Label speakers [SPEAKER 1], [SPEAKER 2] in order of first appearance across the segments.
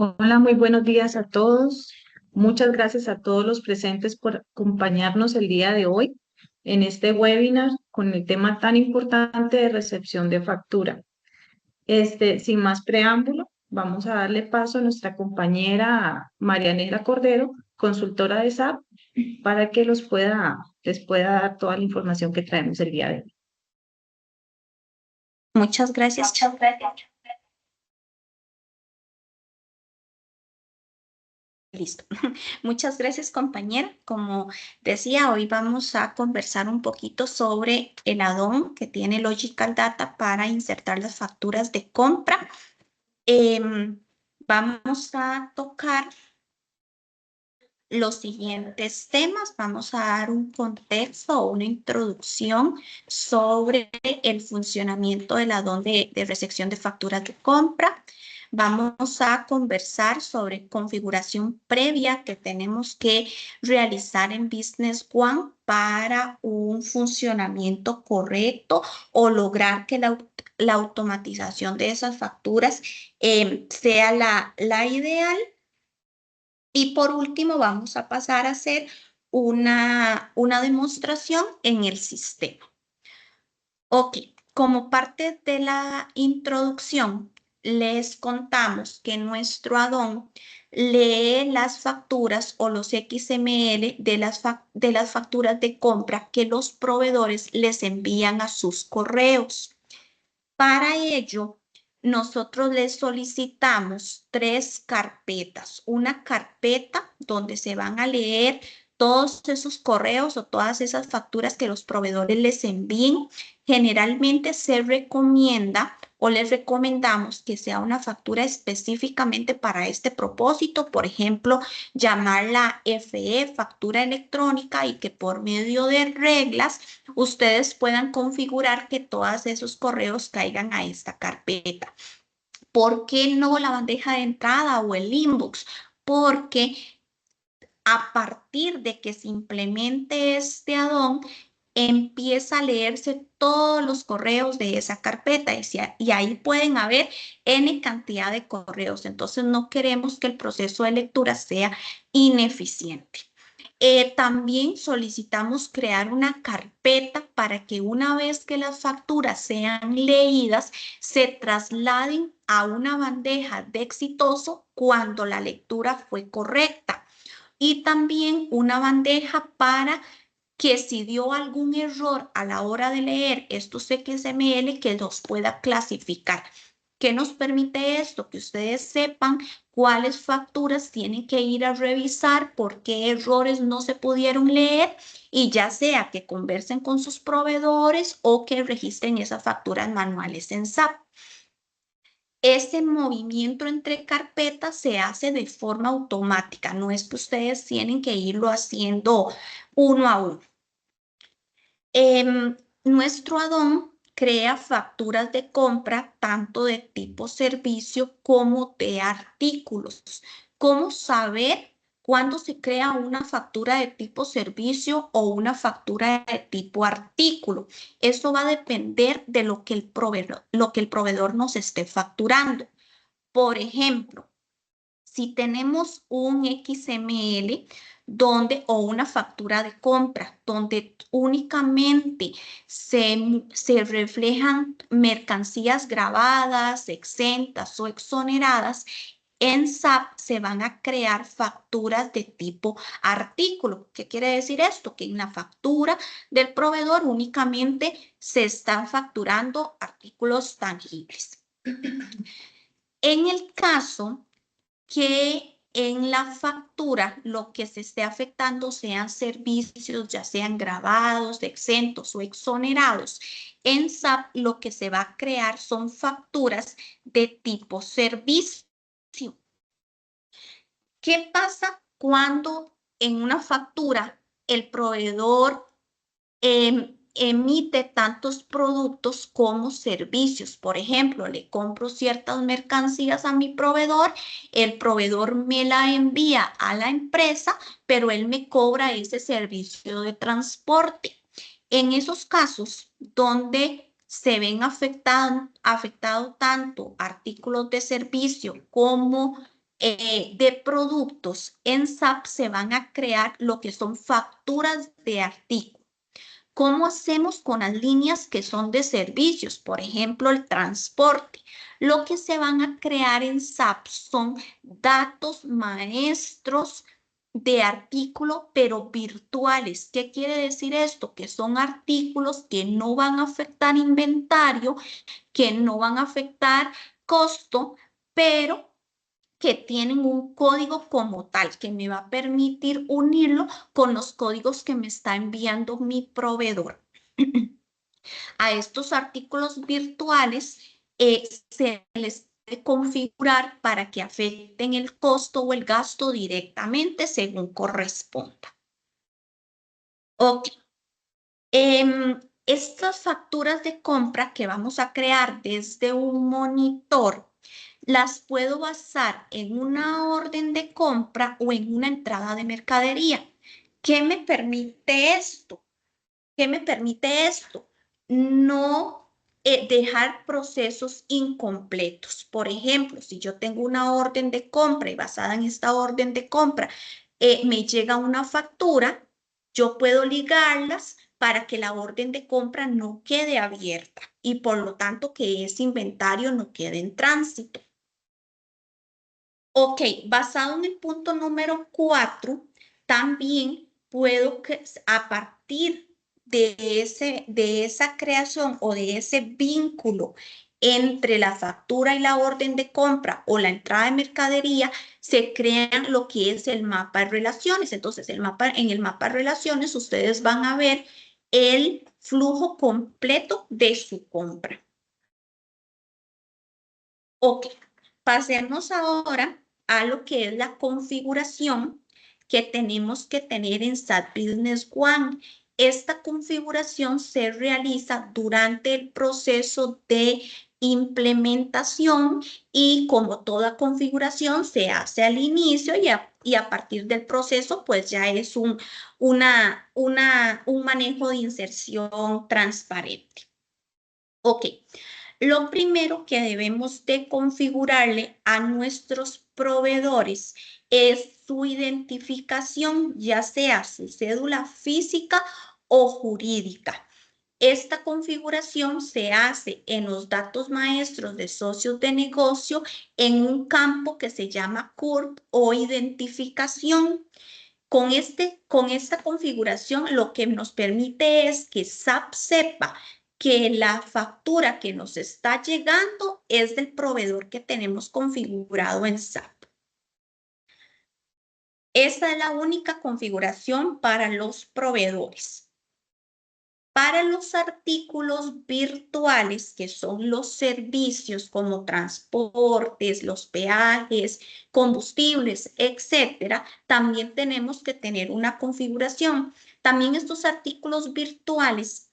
[SPEAKER 1] Hola, muy buenos días a todos. Muchas gracias a todos los presentes por acompañarnos el día de hoy en este webinar con el tema tan importante de recepción de factura. Sin más preámbulo, vamos a darle paso a nuestra compañera Marianela Cordero, consultora de SAP, para que les pueda dar toda la información que traemos el día de hoy.
[SPEAKER 2] Muchas gracias. Listo. Muchas gracias, compañera. Como decía, hoy vamos a conversar un poquito sobre el add-on que tiene Logical Data para insertar las facturas de compra. Vamos a tocar los siguientes temas. Vamos a dar un contexto o una introducción sobre el funcionamiento del add-on de recepción de facturas de compra. Vamos a conversar sobre configuración previa que tenemos que realizar en Business One para un funcionamiento correcto o lograr que la automatización de esas facturas sea la ideal. Y por último, vamos a pasar a hacer una demostración en el sistema. Ok, como parte de la introducción, les contamos que nuestro add-on lee las facturas o los XML de las facturas de compra que los proveedores les envían a sus correos. Para ello, nosotros les solicitamos 3 carpetas. Una carpeta donde se van a leer todos esos correos o todas esas facturas que los proveedores les envíen. Generalmente se recomienda o les recomendamos que sea una factura específicamente para este propósito. Por ejemplo, llamarla FE, factura electrónica, y que por medio de reglas ustedes puedan configurar que todos esos correos caigan a esta carpeta. ¿Por qué no la bandeja de entrada o el inbox? Porque a partir de que se implemente este add-on, empieza a leerse todos los correos de esa carpeta y ahí pueden haber N cantidad de correos. Entonces no queremos que el proceso de lectura sea ineficiente. También solicitamos crear una carpeta para que una vez que las facturas sean leídas, se trasladen a una bandeja de exitoso cuando la lectura fue correcta. Y también una bandeja para que si dio algún error a la hora de leer estos XML, que los pueda clasificar. ¿Qué nos permite esto? Que ustedes sepan cuáles facturas tienen que ir a revisar, por qué errores no se pudieron leer, y ya sea que conversen con sus proveedores o que registren esas facturas manuales en SAP. Ese movimiento entre carpetas se hace de forma automática, no es que ustedes tienen que irlo haciendo uno a uno. Nuestro add-on crea facturas de compra tanto de tipo servicio como de artículos. ¿Cómo saber cuándo se crea una factura de tipo servicio o una factura de tipo artículo? Eso va a depender de lo que el proveedor nos esté facturando. Por ejemplo, si tenemos un XML o una factura de compra donde únicamente se reflejan mercancías grabadas, exentas o exoneradas, en SAP se van a crear facturas de tipo artículo. ¿Qué quiere decir esto? Que en la factura del proveedor únicamente se están facturando artículos tangibles. En el caso que en la factura lo que se esté afectando sean servicios, ya sean grabados, exentos o exonerados. En SAP lo que se va a crear son facturas de tipo servicio. ¿Qué pasa cuando en una factura el proveedor emite tantos productos como servicios? Por ejemplo, le compro ciertas mercancías a mi proveedor, el proveedor me la envía a la empresa, pero él me cobra ese servicio de transporte. En esos casos donde se ven afectados tanto artículos de servicio como de productos en SAP se van a crear lo que son facturas de artículos. ¿Cómo hacemos con las líneas que son de servicios? Por ejemplo, el transporte. Lo que se van a crear en SAP son datos maestros de artículo, pero virtuales. ¿Qué quiere decir esto? Que son artículos que no van a afectar inventario, que no van a afectar costo, pero que tienen un código como tal, que me va a permitir unirlo con los códigos que me está enviando mi proveedor. A estos artículos virtuales se les puede configurar para que afecten el costo o el gasto directamente según corresponda. Ok. Estas facturas de compra que vamos a crear desde un monitor, las puedo basar en una orden de compra o en una entrada de mercadería. ¿Qué me permite esto? ¿Qué me permite esto? No dejar procesos incompletos. Por ejemplo, si yo tengo una orden de compra y basada en esta orden de compra me llega una factura, yo puedo ligarlas para que la orden de compra no quede abierta y por lo tanto que ese inventario no quede en tránsito. Ok, basado en el punto número 4, también puedo que a partir de esa creación o de ese vínculo entre la factura y la orden de compra o la entrada de mercadería, se crean lo que es el mapa de relaciones. Entonces, en el mapa de relaciones, ustedes van a ver el flujo completo de su compra. Ok, pasemos ahora a lo que es la configuración que tenemos que tener en SAP Business One. Esta configuración se realiza durante el proceso de implementación y como toda configuración se hace al inicio y a partir del proceso pues ya es un manejo de inserción transparente. Ok. Lo primero que debemos de configurarle a nuestros proveedores es su identificación, ya sea su cédula física o jurídica. Esta configuración se hace en los datos maestros de socios de negocio en un campo que se llama CURP o identificación. Con esta configuración lo que nos permite es que SAP sepa que la factura que nos está llegando es del proveedor que tenemos configurado en SAP. Esa es la única configuración para los proveedores. Para los artículos virtuales, que son los servicios como transportes, los peajes, combustibles, etcétera, también tenemos que tener una configuración. También estos artículos virtuales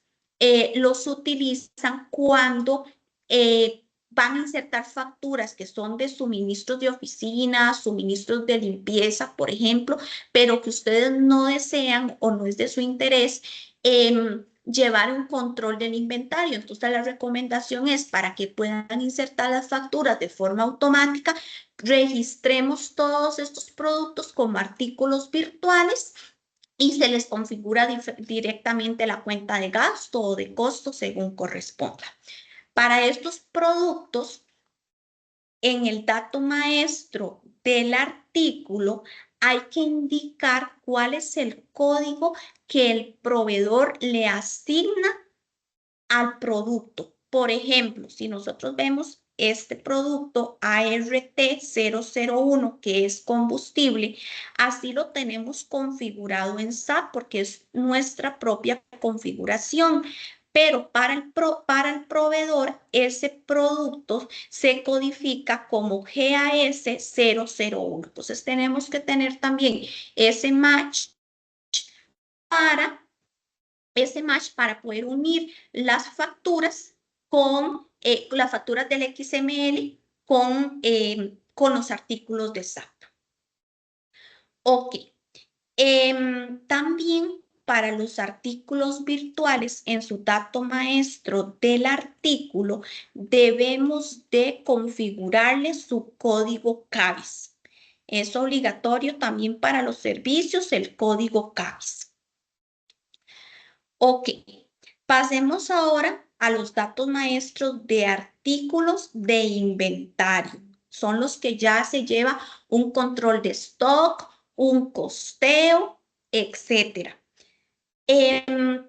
[SPEAKER 2] los utilizan cuando van a insertar facturas que son de suministros de oficina, suministros de limpieza, por ejemplo, pero que ustedes no desean o no es de su interés llevar un control del inventario. Entonces, la recomendación es para que puedan insertar las facturas de forma automática, registremos todos estos productos como artículos virtuales y se les configura directamente la cuenta de gasto o de costo según corresponda. Para estos productos, en el dato maestro del artículo hay que indicar cuál es el código que el proveedor le asigna al producto. Por ejemplo, si nosotros vemos este producto ART001, que es combustible, así lo tenemos configurado en SAP porque es nuestra propia configuración. Pero para el proveedor, ese producto se codifica como GAS001. Entonces, tenemos que tener también ese match para poder unir las facturas con las facturas del XML con los artículos de SAP. Ok. También para los artículos virtuales, en su dato maestro del artículo, debemos de configurarle su código CABIS. Es obligatorio también para los servicios el código CABIS. Ok, pasemos ahora a los datos maestros de artículos de inventario. Son los que ya se lleva un control de stock, un costeo, etcétera.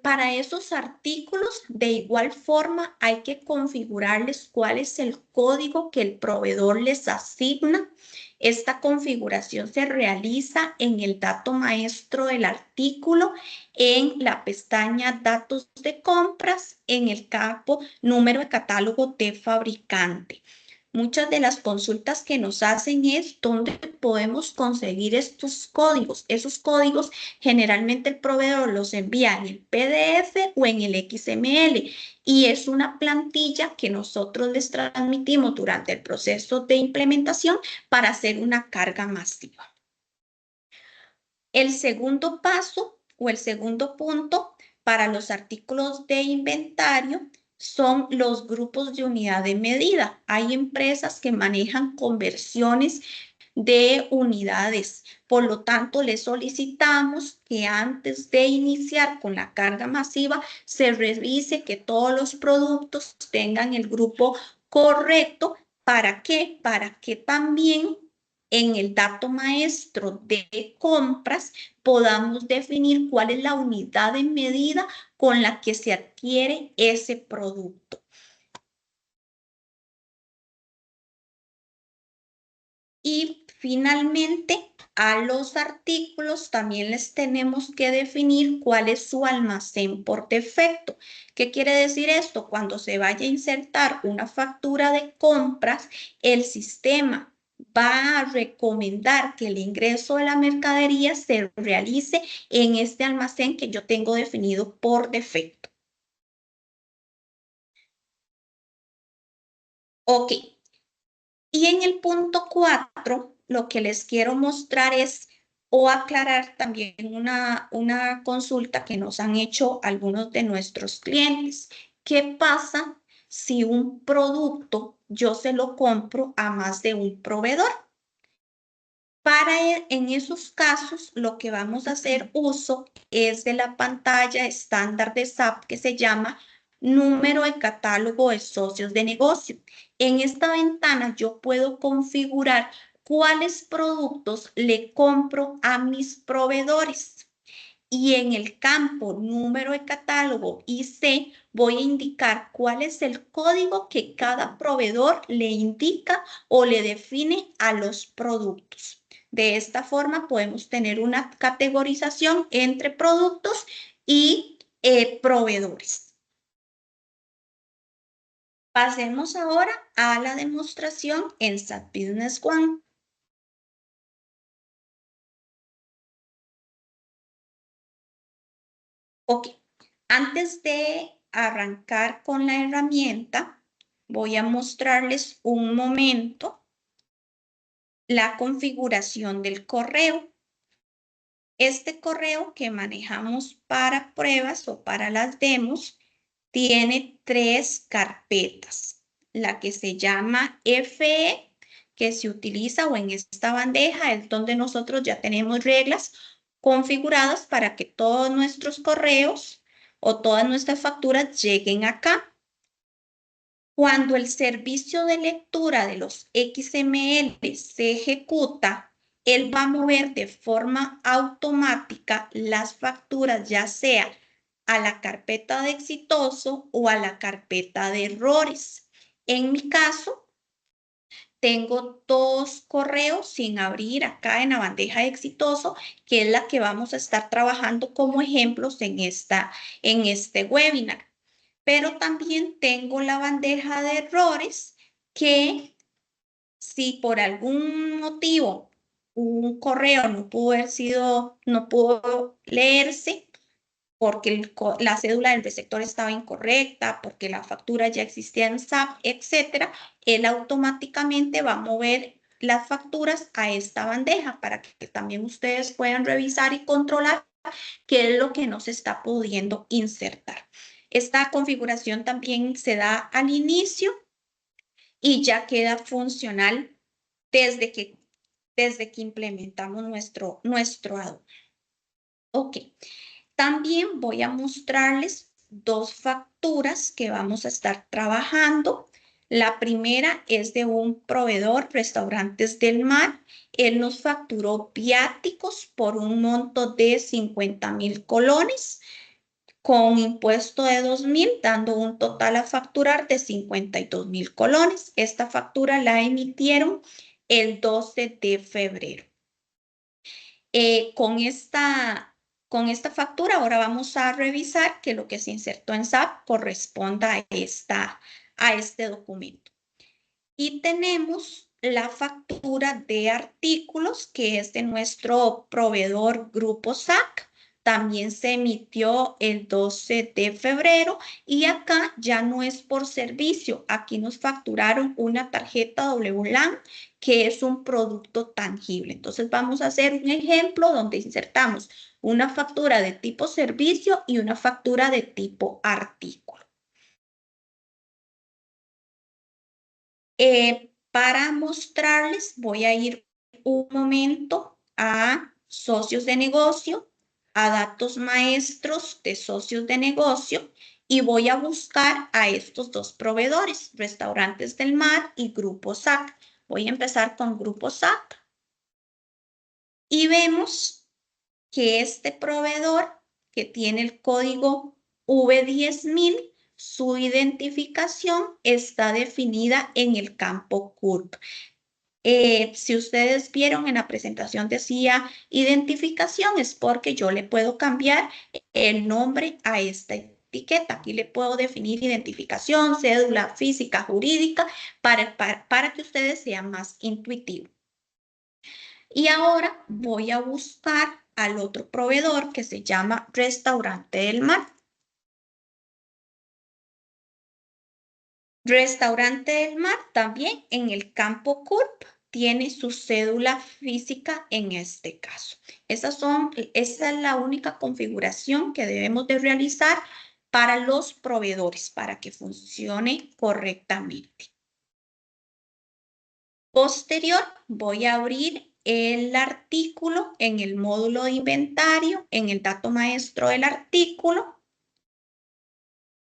[SPEAKER 2] Para esos artículos, de igual forma, hay que configurarles cuál es el código que el proveedor les asigna. Esta configuración se realiza en el dato maestro del artículo, en la pestaña Datos de compras, en el campo Número de catálogo de fabricante. Muchas de las consultas que nos hacen es dónde podemos conseguir estos códigos. Esos códigos generalmente el proveedor los envía en el PDF o en el XML y es una plantilla que nosotros les transmitimos durante el proceso de implementación para hacer una carga masiva. El segundo paso o el segundo punto para los artículos de inventario son los grupos de unidad de medida. Hay empresas que manejan conversiones de unidades. Por lo tanto, le solicitamos que antes de iniciar con la carga masiva se revise que todos los productos tengan el grupo correcto. ¿Para qué? Para que también en el dato maestro de compras podamos definir cuál es la unidad de medida con la que se adquiere ese producto. Y finalmente, a los artículos también les tenemos que definir cuál es su almacén por defecto. ¿Qué quiere decir esto? Cuando se vaya a insertar una factura de compras, el sistema va a recomendar que el ingreso de la mercadería se realice en este almacén que yo tengo definido por defecto. Ok. Y en el punto 4, lo que les quiero mostrar es o aclarar también una consulta que nos han hecho algunos de nuestros clientes. ¿Qué pasa si un producto yo se lo compro a más de un proveedor? En esos casos, lo que vamos a hacer uso es de la pantalla estándar de SAP que se llama Número de catálogo de socios de negocio. En esta ventana yo puedo configurar cuáles productos le compro a mis proveedores. Y en el campo número de catálogo IC voy a indicar cuál es el código que cada proveedor le indica o le define a los productos. De esta forma podemos tener una categorización entre productos y proveedores. Pasemos ahora a la demostración en SAP Business One. Ok, antes de arrancar con la herramienta, voy a mostrarles un momento la configuración del correo. Este correo que manejamos para pruebas o para las demos tiene 3 carpetas. La que se llama FE, que se utiliza o en esta bandeja es donde nosotros ya tenemos reglas configuradas para que todos nuestros correos o todas nuestras facturas lleguen acá. Cuando el servicio de lectura de los XML se ejecuta, él va a mover de forma automática las facturas, ya sea a la carpeta de exitoso o a la carpeta de errores. En mi caso, tengo 2 correos sin abrir acá en la bandeja de exitoso, que es la que vamos a estar trabajando como ejemplos en este webinar. Pero también tengo la bandeja de errores que si por algún motivo un correo no pudo leerse porque la cédula del receptor estaba incorrecta, porque la factura ya existía en SAP, etcétera, él automáticamente va a mover las facturas a esta bandeja para que también ustedes puedan revisar y controlar qué es lo que no se está pudiendo insertar. Esta configuración también se da al inicio y ya queda funcional desde que desde que implementamos nuestro aduana. Ok, también voy a mostrarles dos facturas que vamos a estar trabajando. La primera es de un proveedor, Restaurantes del Mar. Él nos facturó viáticos por un monto de 50,000 colones con impuesto de 2,000, dando un total a facturar de 52,000 colones. Esta factura la emitieron el 12 de febrero. Con esta factura ahora vamos a revisar que lo que se insertó en SAP corresponda a este documento. Y tenemos la factura de artículos que es de nuestro proveedor Grupo SAC. También se emitió el 12 de febrero y acá ya no es por servicio. Aquí nos facturaron una tarjeta WLAN que es un producto tangible. Entonces vamos a hacer un ejemplo donde insertamos una factura de tipo servicio y una factura de tipo artículo. Para mostrarles, voy a ir un momento a socios de negocio, a datos maestros de socios de negocio y voy a buscar a estos dos proveedores, Restaurantes del Mar y Grupo SAC. Voy a empezar con Grupo SAC y vemos que este proveedor que tiene el código V10,000, su identificación está definida en el campo CURP. Si ustedes vieron en la presentación decía identificación, es porque yo le puedo cambiar el nombre a esta etiqueta. Aquí le puedo definir identificación, cédula física, jurídica, para que ustedes sean más intuitivos. Y ahora voy a buscar al otro proveedor que se llama Restaurante del Mar. Restaurante del Mar también en el campo CURP tiene su cédula física en este caso. Esa es la única configuración que debemos de realizar para los proveedores para que funcione correctamente. Posterior, voy a abrir el artículo en el módulo de inventario, en el dato maestro del artículo.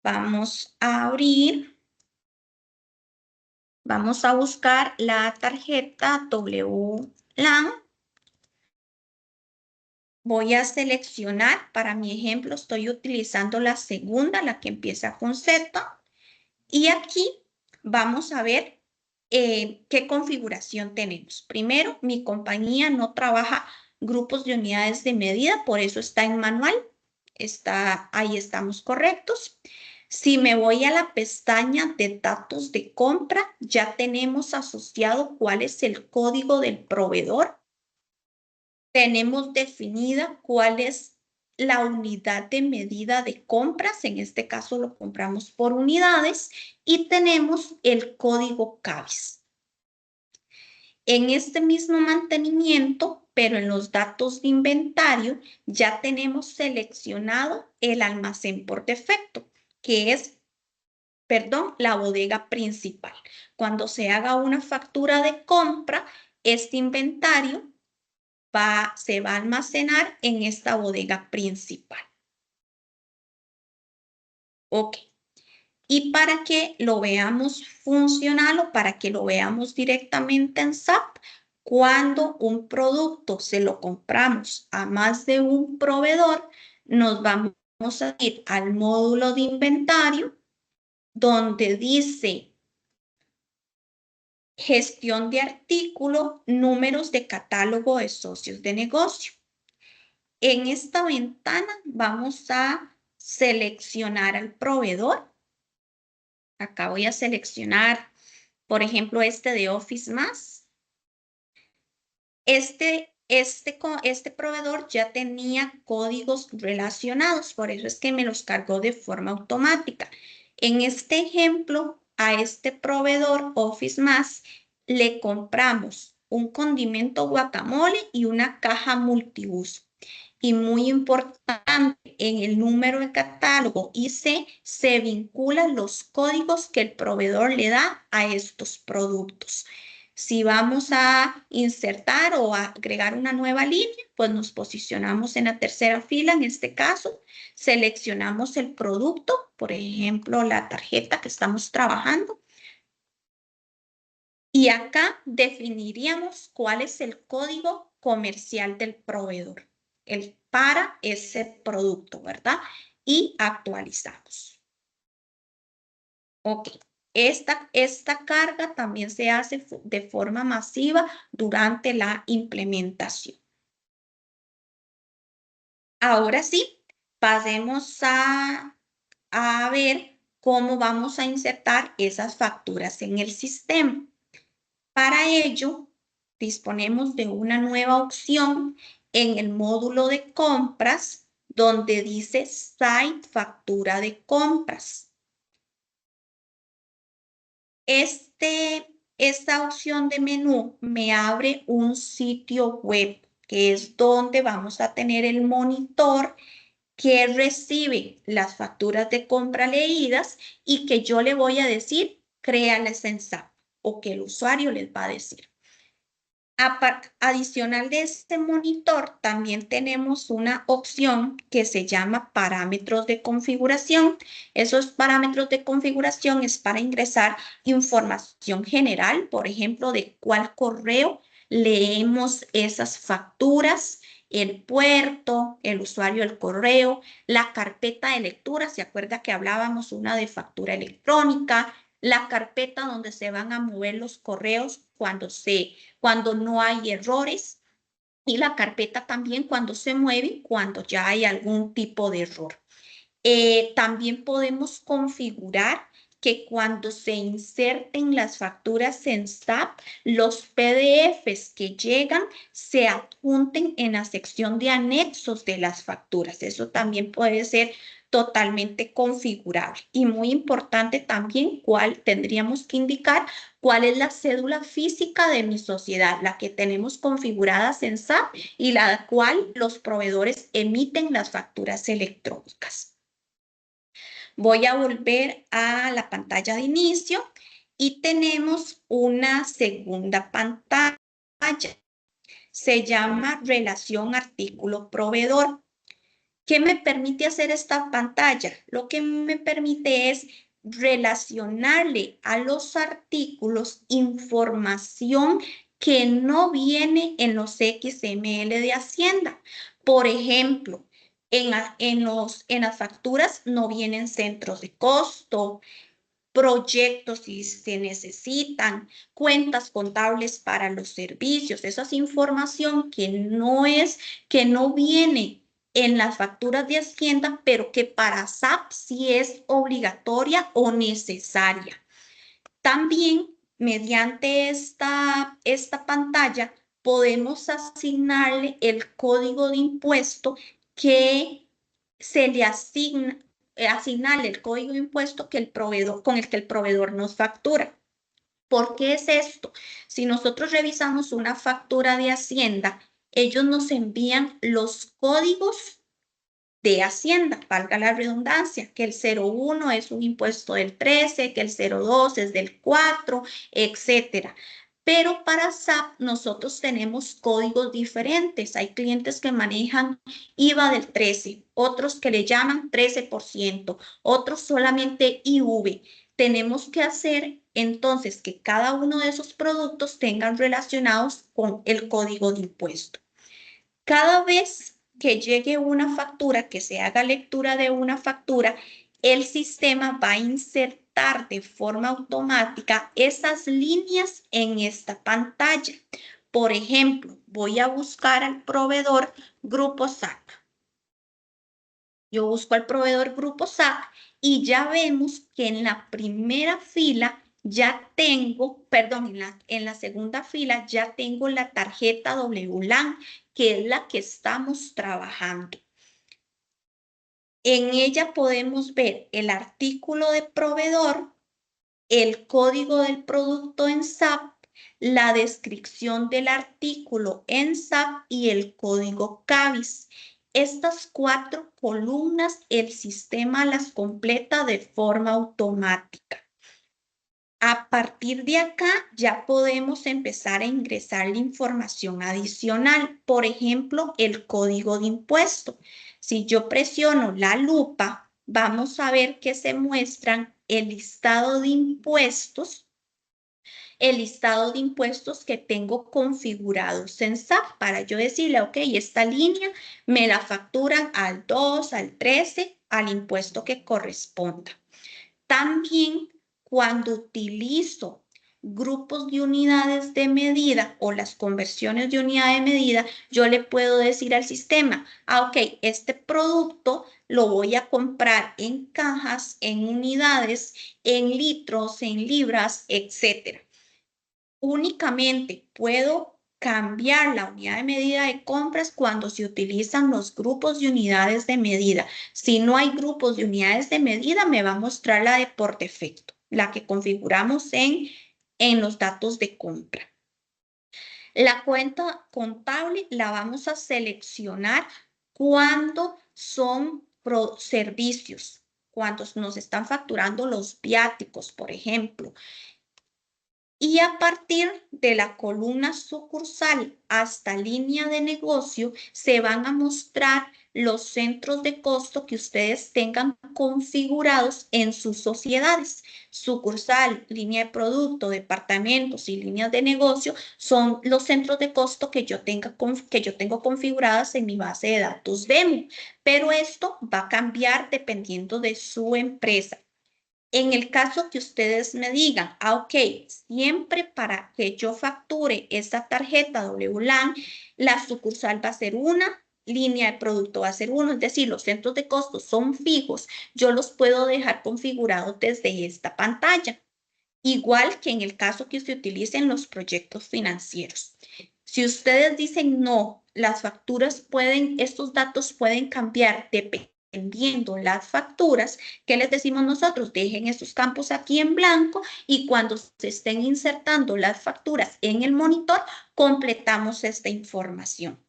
[SPEAKER 2] Vamos a abrir. Vamos a buscar la tarjeta WLAN. Voy a seleccionar, para mi ejemplo, estoy utilizando la segunda, la que empieza con Z. Y aquí vamos a ver qué configuración tenemos. Primero, mi compañía no trabaja grupos de unidades de medida, por eso está en manual. Ahí estamos correctos. Si me voy a la pestaña de datos de compra, ya tenemos asociado cuál es el código del proveedor. Tenemos definida cuál es la unidad de medida de compras. En este caso lo compramos por unidades y tenemos el código CABIS. En este mismo mantenimiento, pero en los datos de inventario, ya tenemos seleccionado el almacén por defecto, que es, la bodega principal. Cuando se haga una factura de compra, este inventario se va a almacenar en esta bodega principal. Ok. Y para que lo veamos funcional o para que lo veamos directamente en SAP, cuando un producto se lo compramos a más de un proveedor, nos vamos a ir al módulo de inventario donde dice gestión de artículo, números de catálogo de socios de negocio. En esta ventana vamos a seleccionar al proveedor. Acá voy a seleccionar, por ejemplo, este de Office+. Este proveedor ya tenía códigos relacionados, por eso es que me los cargó de forma automática. En este ejemplo, a este proveedor Office+, le compramos un condimento guacamole y una caja multiuso. Y muy importante, en el número de catálogo IC se vinculan los códigos que el proveedor le da a estos productos. Si vamos a insertar o a agregar una nueva línea, pues nos posicionamos en la tercera fila, en este caso, seleccionamos el producto, por ejemplo, la tarjeta que estamos trabajando, y acá definiríamos cuál es el código comercial del proveedor, para ese producto, ¿verdad? Y actualizamos. Ok, esta carga también se hace de forma masiva durante la implementación. Ahora sí, pasemos a ver cómo vamos a insertar esas facturas en el sistema. Para ello, disponemos de una nueva opción en el módulo de compras donde dice Site Factura de Compras. Esta opción de menú me abre un sitio web que es donde vamos a tener el monitor que recibe las facturas de compra leídas y que yo le voy a decir, créales en SAP, o que el usuario les va a decir. Adicional de este monitor, también tenemos una opción que se llama parámetros de configuración. Esos parámetros de configuración es para ingresar información general, por ejemplo, de cuál correo leemos esas facturas, el puerto, el usuario del correo, la carpeta de lectura. ¿Se acuerda que hablábamos una de factura electrónica? La carpeta donde se van a mover los correos cuando no hay errores, y la carpeta también cuando se mueve, cuando ya hay algún tipo de error. También podemos configurar que cuando se inserten las facturas en SAP, los PDFs que llegan se adjunten en la sección de anexos de las facturas. Eso también puede ser totalmente configurable. Y muy importante también, tendríamos que indicar cuál es la cédula física de mi sociedad, la que tenemos configuradas en SAP y la cual los proveedores emiten las facturas electrónicas. Voy a volver a la pantalla de inicio y tenemos una segunda pantalla. Se llama relación artículo-proveedor. ¿Qué me permite hacer esta pantalla? Lo que me permite es relacionarle a los artículos información que no viene en los XML de Hacienda. Por ejemplo, en las facturas no vienen centros de costo, proyectos si se necesitan, cuentas contables para los servicios. Esa es información que no viene en las facturas de Hacienda, pero que para SAP sí es obligatoria o necesaria. También, mediante esta pantalla, podemos asignarle el código de impuesto que se le asignarle el código de impuesto con el que el proveedor nos factura. ¿Por qué es esto? Si nosotros revisamos una factura de Hacienda, ellos nos envían los códigos de Hacienda, valga la redundancia, que el 01 es un impuesto del 13, que el 02 es del 4, etcétera. Pero para SAP nosotros tenemos códigos diferentes. Hay clientes que manejan IVA del 13, otros que le llaman 13%, otros solamente IV. Tenemos que hacer entonces que cada uno de esos productos tengan relacionados con el código de impuesto. Cada vez que llegue una factura, que se haga lectura de una factura, el sistema va a insertar de forma automática esas líneas en esta pantalla. Por ejemplo, voy a buscar al proveedor Grupo SAP. Yo busco al proveedor Grupo SAP y ya vemos que en la primera fila ya tengo, perdón, en la segunda fila ya tengo la tarjeta WLAN, que es la que estamos trabajando. En ella podemos ver el artículo de proveedor, el código del producto en SAP, la descripción del artículo en SAP y el código CABIS. Estas 4 columnas el sistema las completa de forma automática. A partir de acá ya podemos empezar a ingresar la información adicional. Por ejemplo, el código de impuesto. Si yo presiono la lupa, vamos a ver que se muestran el listado de impuestos que tengo configurados en SAP para yo decirle, ok, esta línea me la facturan al 2, al 13, al impuesto que corresponda. También cuando utilizo grupos de unidades de medida o las conversiones de unidad de medida, yo le puedo decir al sistema, ok, este producto lo voy a comprar en cajas, en unidades, en litros, en libras, etc. Únicamente puedo cambiar la unidad de medida de compras cuando se utilizan los grupos de unidades de medida. Si no hay grupos de unidades de medida, me va a mostrar la de por defecto, la que configuramos en los datos de compra. La cuenta contable la vamos a seleccionar cuando son servicios, cuando nos están facturando los viáticos, por ejemplo. Y a partir de la columna sucursal hasta línea de negocio, se van a mostrar los centros de costo que ustedes tengan configurados en sus sociedades. Sucursal, línea de producto, departamentos y líneas de negocio son los centros de costo que yo tengo configuradas en mi base de datos demo. Pero esto va a cambiar dependiendo de su empresa. En el caso que ustedes me digan, ok, siempre para que yo facture esta tarjeta WLAN, la sucursal va a ser una, línea de producto va a ser uno, es decir, los centros de costos son fijos, yo los puedo dejar configurados desde esta pantalla. Igual que en el caso que se utilicen los proyectos financieros. Si ustedes dicen no, las facturas estos datos pueden cambiar dependiendo las facturas, ¿qué les decimos nosotros? Dejen esos campos aquí en blanco y cuando se estén insertando las facturas en el monitor, completamos esta información.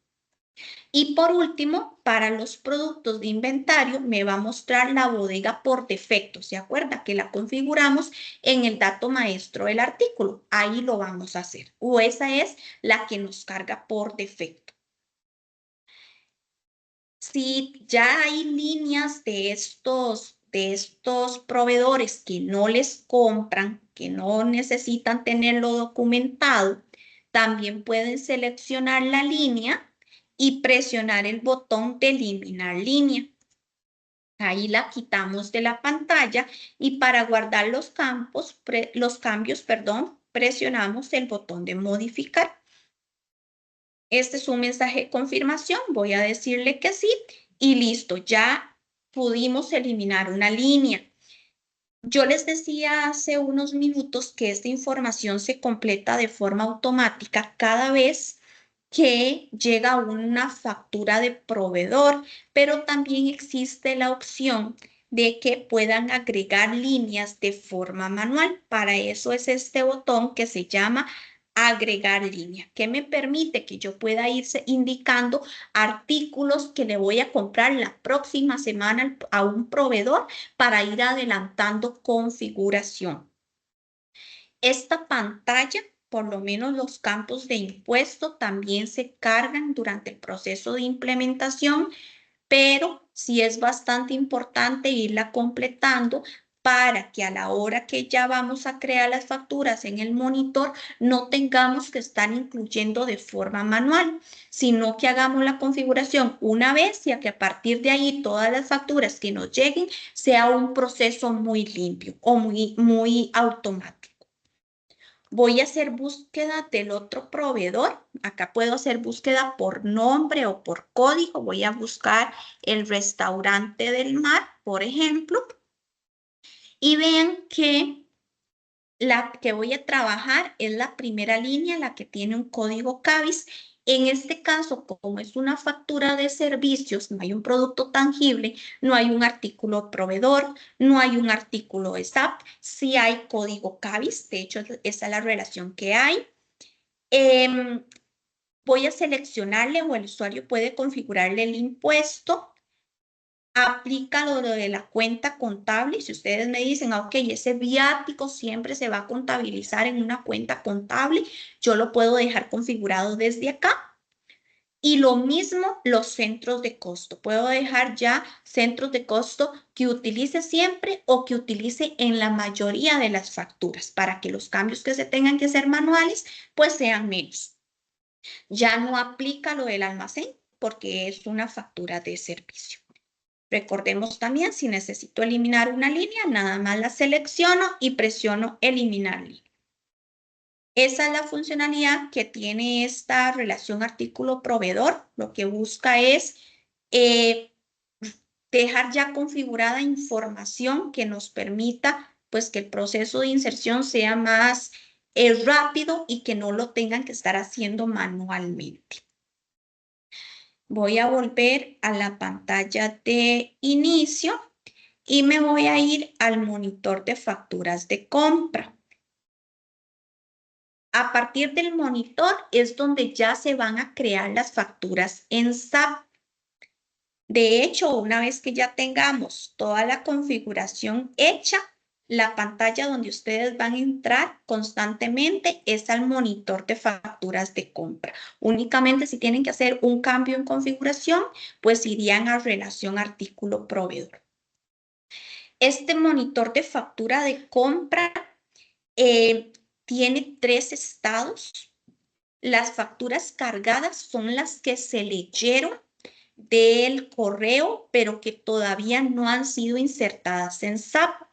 [SPEAKER 2] Y por último, para los productos de inventario, me va a mostrar la bodega por defecto. ¿Se acuerda que la configuramos en el dato maestro del artículo? Ahí lo vamos a hacer. O esa es la que nos carga por defecto. Si ya hay líneas de estos proveedores que no les compran, que no necesitan tenerlo documentado, también pueden seleccionar la línea y presionar el botón de eliminar línea. Ahí la quitamos de la pantalla y para guardar los cambios, presionamos el botón de modificar. Este es un mensaje de confirmación. Voy a decirle que sí y listo. Ya pudimos eliminar una línea. Yo les decía hace unos minutos que esta información se completa de forma automática cada vez que llega una factura de proveedor, pero también existe la opción de que puedan agregar líneas de forma manual. Para eso es este botón que se llama agregar línea, que me permite que yo pueda irse indicando artículos que le voy a comprar la próxima semana a un proveedor para ir adelantando configuración. Esta pantalla, por lo menos los campos de impuesto, también se cargan durante el proceso de implementación, pero sí es bastante importante irla completando para que a la hora que ya vamos a crear las facturas en el monitor no tengamos que estar incluyendo de forma manual, sino que hagamos la configuración una vez y que a partir de ahí todas las facturas que nos lleguen sea un proceso muy limpio o muy automático. Voy a hacer búsqueda del otro proveedor. Acá puedo hacer búsqueda por nombre o por código. Voy a buscar el restaurante del mar, por ejemplo. Y vean que la que voy a trabajar es la primera línea, la que tiene un código CABIS. En este caso, como es una factura de servicios, no hay un producto tangible, no hay un artículo proveedor, no hay un artículo SAP, sí hay código CABIS, de hecho, esa es la relación que hay. Voy a seleccionarle o el usuario puede configurarle el impuesto. aplica lo de la cuenta contable. Si ustedes me dicen, ok, ese viático siempre se va a contabilizar en una cuenta contable, yo lo puedo dejar configurado desde acá. Y lo mismo los centros de costo. Puedo dejar ya centros de costo que utilice siempre o que utilice en la mayoría de las facturas para que los cambios que se tengan que hacer manuales pues sean menos. Ya no aplica lo del almacén porque es una factura de servicio. Recordemos también, si necesito eliminar una línea, nada más la selecciono y presiono eliminar línea. Esa es la funcionalidad que tiene esta relación artículo-proveedor. Lo que busca es dejar ya configurada información que nos permita pues que el proceso de inserción sea más rápido y que no lo tengan que estar haciendo manualmente. Voy a volver a la pantalla de inicio y me voy a ir al monitor de facturas de compra. A partir del monitor es donde ya se van a crear las facturas en SAP. De hecho, una vez que ya tengamos toda la configuración hecha, la pantalla donde ustedes van a entrar constantemente es al monitor de facturas de compra. Únicamente si tienen que hacer un cambio en configuración, pues irían a relación artículo-proveedor. Este monitor de factura de compra tiene 3 estados. Las facturas cargadas son las que se leyeron del correo, pero que todavía no han sido insertadas en SAP.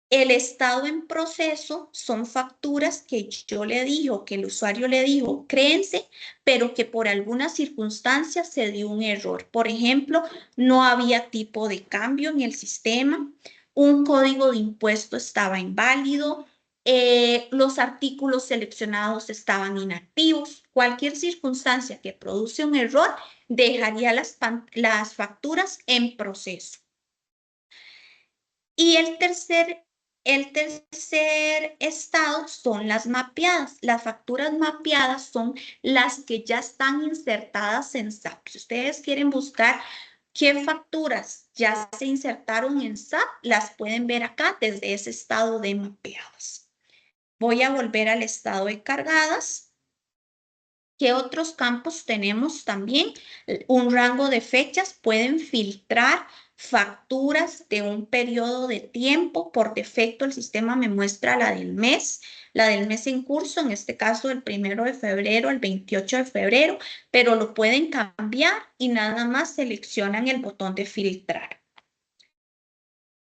[SPEAKER 2] El estado en proceso son facturas que yo le digo, que el usuario le dijo, créense, pero que por alguna circunstancia se dio un error. Por ejemplo, no había tipo de cambio en el sistema, un código de impuesto estaba inválido, los artículos seleccionados estaban inactivos. Cualquier circunstancia que produce un error dejaría las facturas en proceso. Y el tercer estado son las mapeadas. Las facturas mapeadas son las que ya están insertadas en SAP. Si ustedes quieren buscar qué facturas ya se insertaron en SAP, las pueden ver acá desde ese estado de mapeadas. Voy a volver al estado de cargadas. ¿Qué otros campos tenemos también? Un rango de fechas. Pueden filtrar facturas de un periodo de tiempo. Por defecto el sistema me muestra la del mes en curso, en este caso el 1 de febrero, el 28 de febrero, pero lo pueden cambiar y nada más seleccionan el botón de filtrar.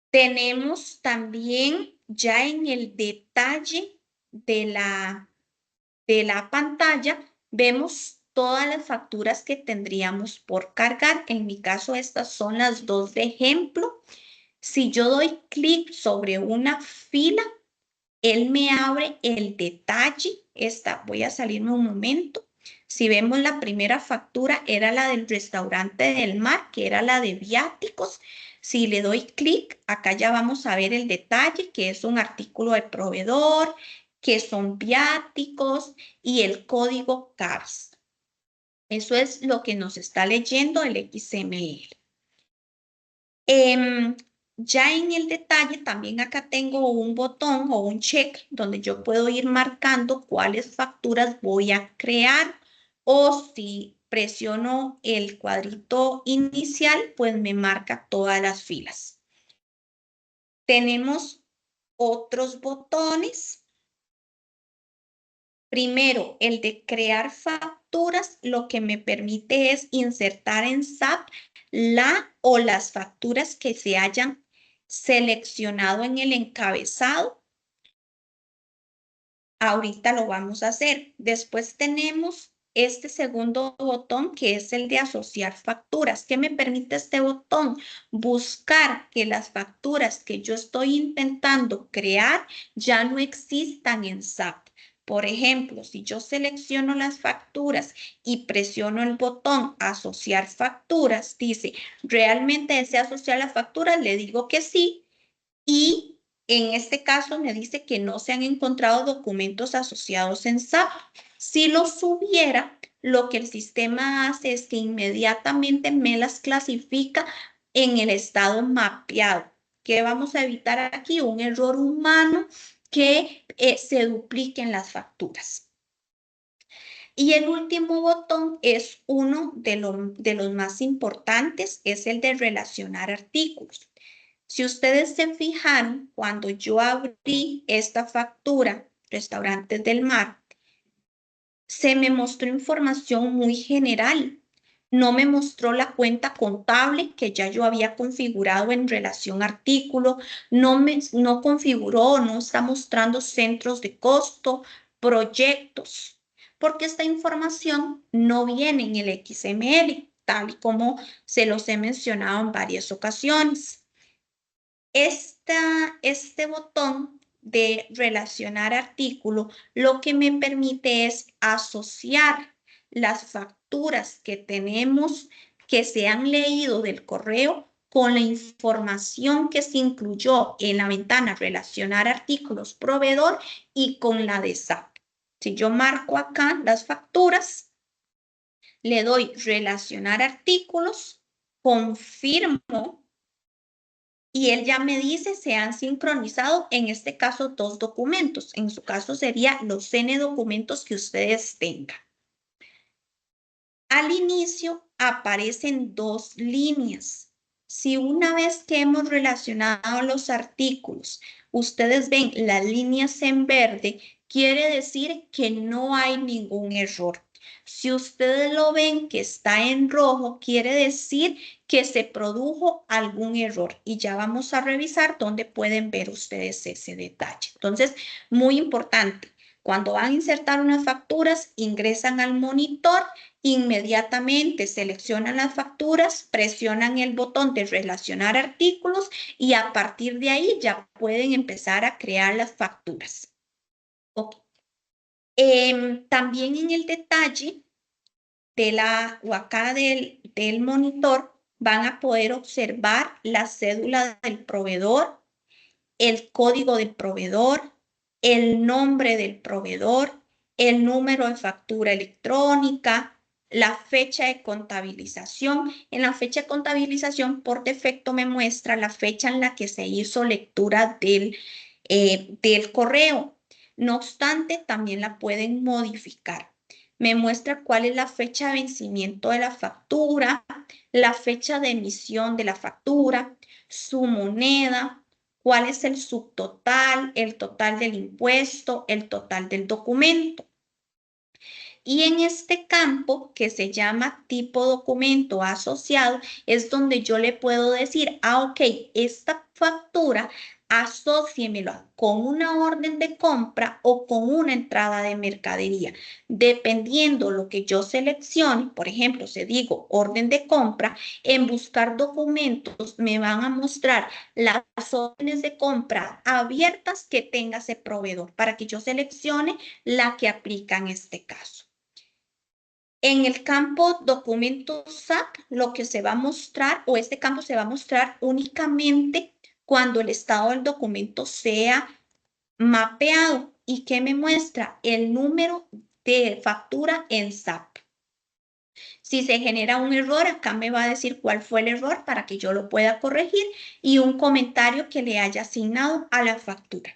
[SPEAKER 2] Tenemos también ya en el detalle de la pantalla, vemos todas las facturas que tendríamos por cargar. En mi caso, estas son las 2 de ejemplo. Si yo doy clic sobre una fila, él me abre el detalle. Voy a salirme un momento. Si vemos la primera factura, era la del restaurante del mar, que era la de viáticos. Si le doy clic, acá ya vamos a ver el detalle, que es un artículo de proveedor, que son viáticos y el código CABS. Eso es lo que nos está leyendo el XML. Ya en el detalle también acá tengo un botón o un check donde yo puedo ir marcando cuáles facturas voy a crear, o si presiono el cuadrito inicial, pues me marca todas las filas. Tenemos otros botones. Primero, el de crear facturas, lo que me permite es insertar en SAP la o las facturas que se hayan seleccionado en el encabezado. Ahorita lo vamos a hacer. Después tenemos este segundo botón, que es el de asociar facturas. ¿Qué me permite este botón? Buscar que las facturas que yo estoy intentando crear ya no existan en SAP. Por ejemplo, si yo selecciono las facturas y presiono el botón asociar facturas, dice, ¿realmente desea asociar las facturas? Le digo que sí, y en este caso me dice que no se han encontrado documentos asociados en SAP. Si los hubiera, lo que el sistema hace es que inmediatamente me las clasifica en el estado mapeado. ¿Qué vamos a evitar aquí? Un error humano que se dupliquen las facturas. Y el último botón es uno de los más importantes, es el de relacionar artículos. Si ustedes se fijaron, cuando yo abrí esta factura, Restaurantes del Mar, se me mostró información muy general. No me mostró la cuenta contable que ya yo había configurado en relación artículo, no configuró, no está mostrando centros de costo, proyectos, porque esta información no viene en el XML, tal y como se los he mencionado en varias ocasiones. Este botón de relacionar artículo lo que me permite es asociar las facturas que tenemos que se han leído del correo con la información que se incluyó en la ventana relacionar artículos proveedor y con la de SAP. Si yo marco acá las facturas, le doy relacionar artículos, confirmo y él ya me dice se han sincronizado, en este caso, 2 documentos. En su caso sería los N documentos que ustedes tengan. Al inicio aparecen 2 líneas. Si una vez que hemos relacionado los artículos, ustedes ven las líneas en verde, quiere decir que no hay ningún error. Si ustedes lo ven que está en rojo, quiere decir que se produjo algún error. Y ya vamos a revisar dónde pueden ver ustedes ese detalle. Entonces, muy importante. Cuando van a insertar unas facturas, ingresan al monitor, inmediatamente seleccionan las facturas, presionan el botón de relacionar artículos y a partir de ahí ya pueden empezar a crear las facturas. Okay. También en el detalle o acá del monitor van a poder observar la cédula del proveedor, el código del proveedor, el nombre del proveedor, el número de factura electrónica, la fecha de contabilización. En la fecha de contabilización, por defecto, me muestra la fecha en la que se hizo lectura del correo. No obstante, también la pueden modificar. Me muestra cuál es la fecha de vencimiento de la factura, la fecha de emisión de la factura, su moneda, cuál es el subtotal, el total del impuesto, el total del documento. Y en este campo que se llama tipo documento asociado es donde yo le puedo decir, ok, esta factura asóciemela con una orden de compra o con una entrada de mercadería. Dependiendo lo que yo seleccione, por ejemplo, si digo orden de compra, en buscar documentos me van a mostrar las órdenes de compra abiertas que tenga ese proveedor para que yo seleccione la que aplica en este caso. En el campo documentos SAP, lo que se va a mostrar, o este campo se va a mostrar únicamente cuando el estado del documento sea mapeado. ¿Y qué me muestra? El número de factura en SAP. Si se genera un error, acá me va a decir cuál fue el error para que yo lo pueda corregir y un comentario que le haya asignado a la factura.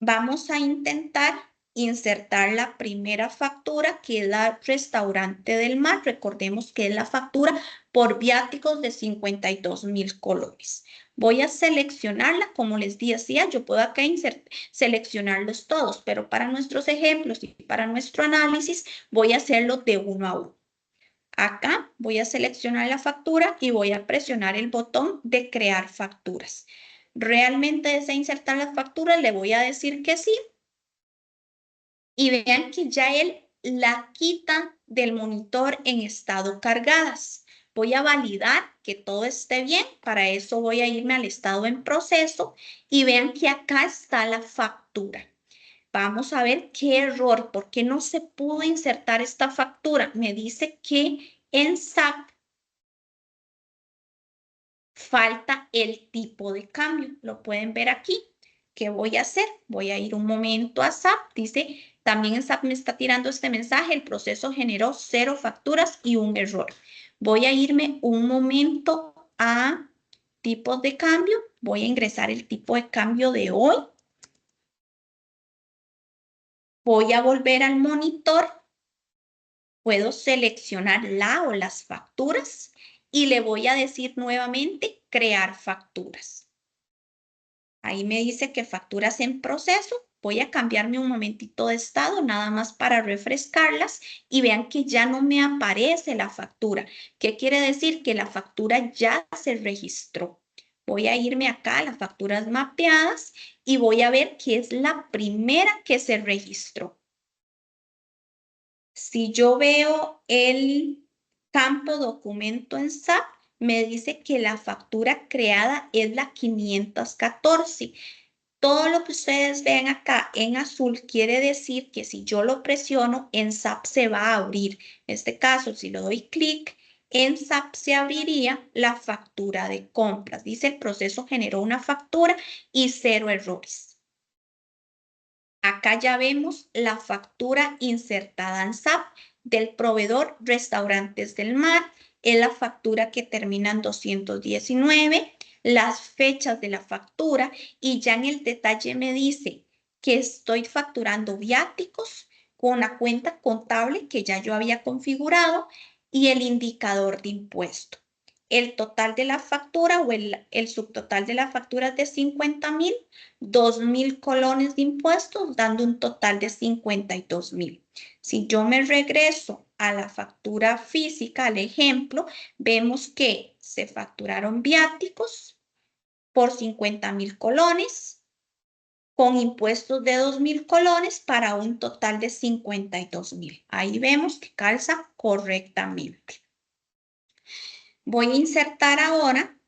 [SPEAKER 2] Vamos a intentar insertar la primera factura, que es la Restaurante del Mar. Recordemos que es la factura por viáticos de 52.000 colones. Voy a seleccionarla, como les decía, yo puedo acá seleccionarlos todos, pero para nuestros ejemplos y para nuestro análisis voy a hacerlo de uno a uno. Acá voy a seleccionar la factura y voy a presionar el botón de crear facturas. ¿Realmente desea insertar las facturas? Le voy a decir que sí. Y vean que ya él la quita del monitor en estado cargadas. Voy a validar que todo esté bien. Para eso voy a irme al estado en proceso y vean que acá está la factura. Vamos a ver qué error, por qué no se pudo insertar esta factura. Me dice que en SAP falta el tipo de cambio. Lo pueden ver aquí. ¿Qué voy a hacer? Voy a ir un momento a SAP. Dice, también en SAP me está tirando este mensaje. El proceso generó 0 facturas y un error. Voy a irme un momento a tipos de cambio. Voy a ingresar el tipo de cambio de hoy. Voy a volver al monitor. Puedo seleccionar la o las facturas y le voy a decir nuevamente crear facturas. Ahí me dice que facturas en proceso. Voy a cambiarme un momentito de estado nada más para refrescarlas y vean que ya no me aparece la factura. ¿Qué quiere decir? Que la factura ya se registró. Voy a irme acá a las facturas mapeadas y voy a ver que es la primera que se registró. Si yo veo el campo documento en SAP, me dice que la factura creada es la 514. Todo lo que ustedes ven acá en azul quiere decir que si yo lo presiono, en SAP se va a abrir. En este caso, si le doy clic, en SAP se abriría la factura de compras. Dice el proceso generó una factura y 0 errores. Acá ya vemos la factura insertada en SAP del proveedor Restaurantes del Mar. Es la factura que termina en 219, las fechas de la factura y ya en el detalle me dice que estoy facturando viáticos con la cuenta contable que ya yo había configurado y el indicador de impuesto. El total de la factura o el subtotal de la factura es de 50,000, 2,000 colones de impuestos, dando un total de 52,000. Si yo me regreso a la factura física, al ejemplo, vemos que se facturaron viáticos por 50,000 colones, con impuestos de 2,000 colones para un total de 52,000. Ahí vemos que calza correctamente. Voy a insertar ahora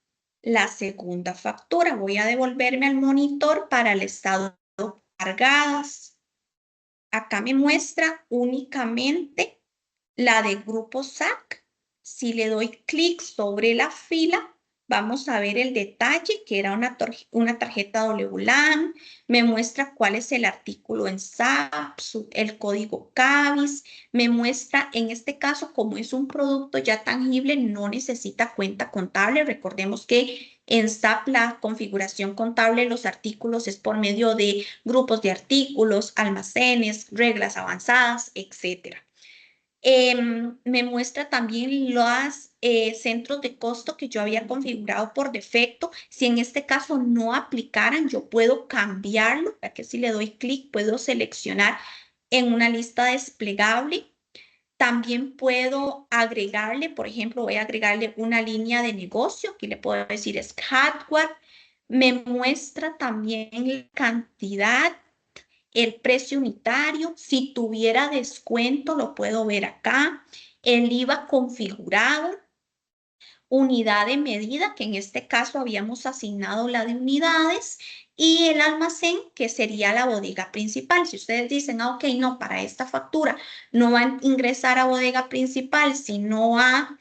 [SPEAKER 2] la segunda factura. Voy a devolverme al monitor para el estado cargadas. Acá me muestra únicamente la de grupo SAC. Si le doy clic sobre la fila, vamos a ver el detalle, que era una tarjeta WLAN. Me muestra cuál es el artículo en SAP, el código CABIS. Me muestra, en este caso, como es un producto ya tangible, no necesita cuenta contable. Recordemos que en SAP la configuración contable de los artículos es por medio de grupos de artículos, almacenes, reglas avanzadas, etcétera. Me muestra también los centros de costo que yo había configurado por defecto. Si en este caso no aplicaran, yo puedo cambiarlo. Ya que si le doy clic, puedo seleccionar en una lista desplegable. También puedo agregarle, por ejemplo, voy a agregarle una línea de negocio. Aquí le puedo decir es hardware. Me muestra también la cantidad, el precio unitario. Si tuviera descuento, lo puedo ver acá. El IVA configurado, unidad de medida, que en este caso habíamos asignado la de unidades, y el almacén, que sería la bodega principal. Si ustedes dicen, ok, no, para esta factura no van a ingresar a bodega principal, sino a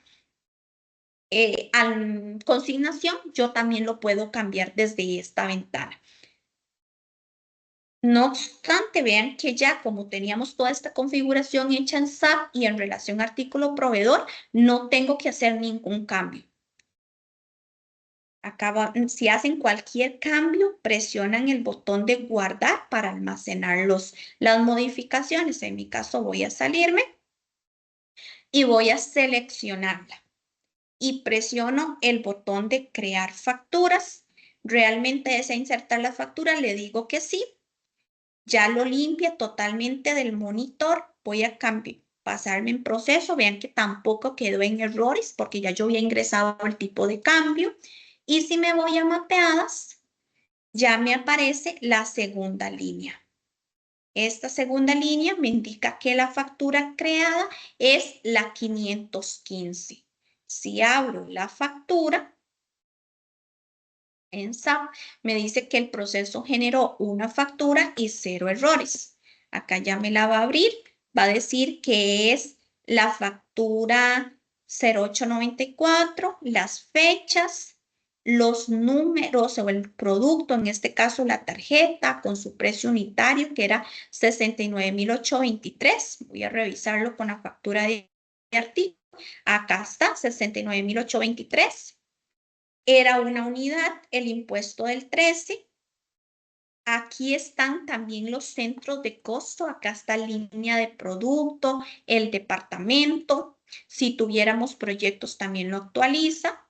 [SPEAKER 2] consignación, yo también lo puedo cambiar desde esta ventana. No obstante, vean que ya como teníamos toda esta configuración hecha en SAP y en relación artículo proveedor, no tengo que hacer ningún cambio. Acá si hacen cualquier cambio, presionan el botón de guardar para almacenar las modificaciones. En mi caso voy a salirme y voy a seleccionarla. Y presiono el botón de crear facturas. Realmente desea insertar la factura, le digo que sí. Ya lo limpia totalmente del monitor. Voy a pasarme en proceso. Vean que tampoco quedó en errores porque ya yo había ingresado el tipo de cambio. Y si me voy a mapeadas, ya me aparece la segunda línea. Esta segunda línea me indica que la factura creada es la 515. Si abro la factura en SAP, me dice que el proceso generó una factura y 0 errores. Acá ya me la va a abrir. Va a decir que es la factura 0894, las fechas, los números o el producto, en este caso la tarjeta con su precio unitario que era 69,823. Voy a revisarlo con la factura de artículo. acá está, 69.823. Era una unidad, el impuesto del 13. Aquí están también los centros de costo. Acá está línea de producto, el departamento. Si tuviéramos proyectos también lo actualiza.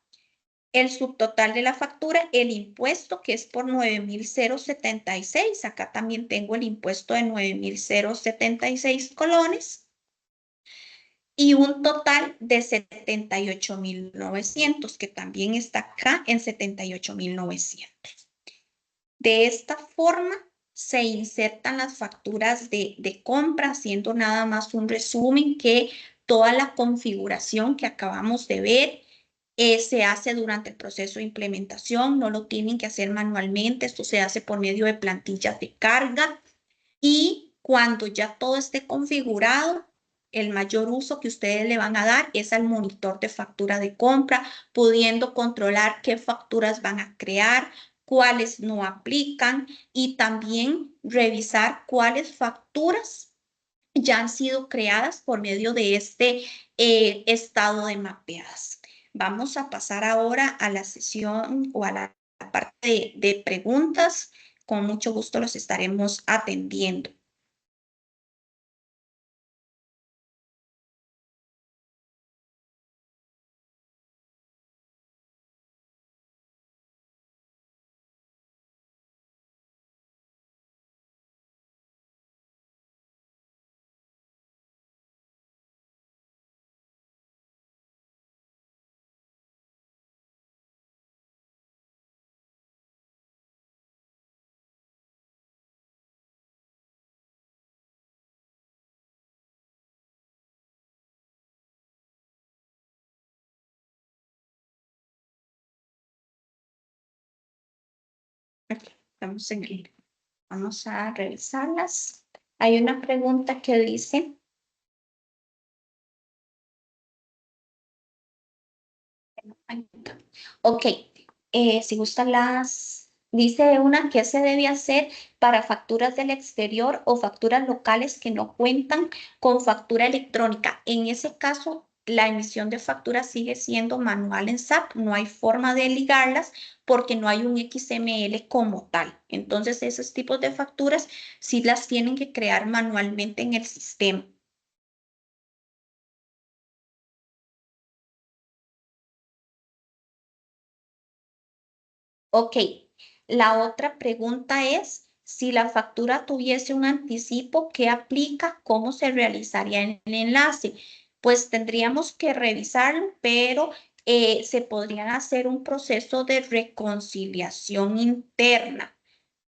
[SPEAKER 2] El subtotal de la factura, el impuesto que es por 9.076. Acá también tengo el impuesto de 9.076 colones. Y un total de 78.900, que también está acá en 78.900. De esta forma se insertan las facturas de compra, haciendo nada más un resumen que toda la configuración que acabamos de ver se hace durante el proceso de implementación, no lo tienen que hacer manualmente, esto se hace por medio de plantillas de carga y cuando ya todo esté configurado, el mayor uso que ustedes le van a dar es al monitor de factura de compra, pudiendo controlar qué facturas van a crear, cuáles no aplican y también revisar cuáles facturas ya han sido creadas por medio de este estado de mapeadas. Vamos a pasar ahora a la sesión o a la parte de preguntas. Con mucho gusto los estaremos atendiendo. Aquí, estamos en el. Vamos a revisarlas. Hay una pregunta que dice, ok, si gustan dice una, ¿qué se debe hacer para facturas del exterior o facturas locales que no cuentan con factura electrónica? En ese caso, la emisión de factura sigue siendo manual en SAP, no hay forma de ligarlas porque no hay un XML como tal. Entonces, esos tipos de facturas sí las tienen que crear manualmente en el sistema. Ok, la otra pregunta es, si la factura tuviese un anticipo, ¿qué aplica? ¿Cómo se realizaría en el enlace? Pues tendríamos que revisarlo, pero se podrían hacer un proceso de reconciliación interna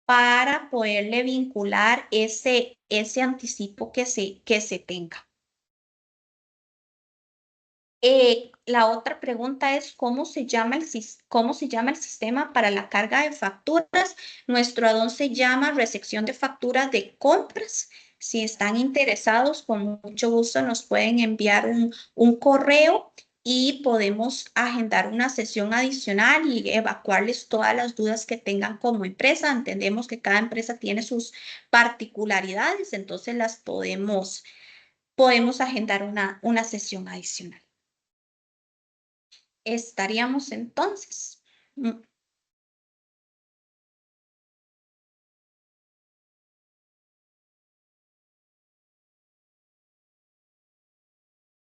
[SPEAKER 2] para poderle vincular ese anticipo que se tenga. La otra pregunta es ¿cómo se llama el sistema para la carga de facturas? Nuestro addon se llama recepción de facturas de compras. Si están interesados, con mucho gusto nos pueden enviar un correo y podemos agendar una sesión adicional y evacuarles todas las dudas que tengan como empresa. Entendemos que cada empresa tiene sus particularidades, entonces las podemos agendar una sesión adicional. Estaríamos entonces.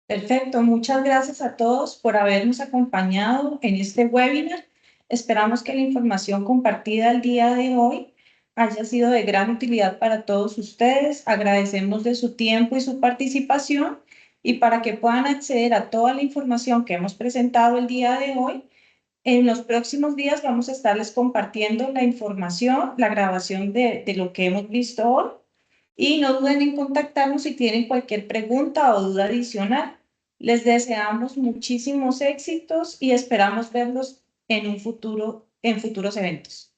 [SPEAKER 1] Perfecto, muchas gracias a todos por habernos acompañado en este webinar. Esperamos que la información compartida el día de hoy haya sido de gran utilidad para todos ustedes. Agradecemos de su tiempo y su participación y para que puedan acceder a toda la información que hemos presentado el día de hoy, en los próximos días vamos a estarles compartiendo la información, la grabación de lo que hemos visto hoy. Y no duden en contactarnos si tienen cualquier pregunta o duda adicional. Les deseamos muchísimos éxitos y esperamos verlos en futuros eventos.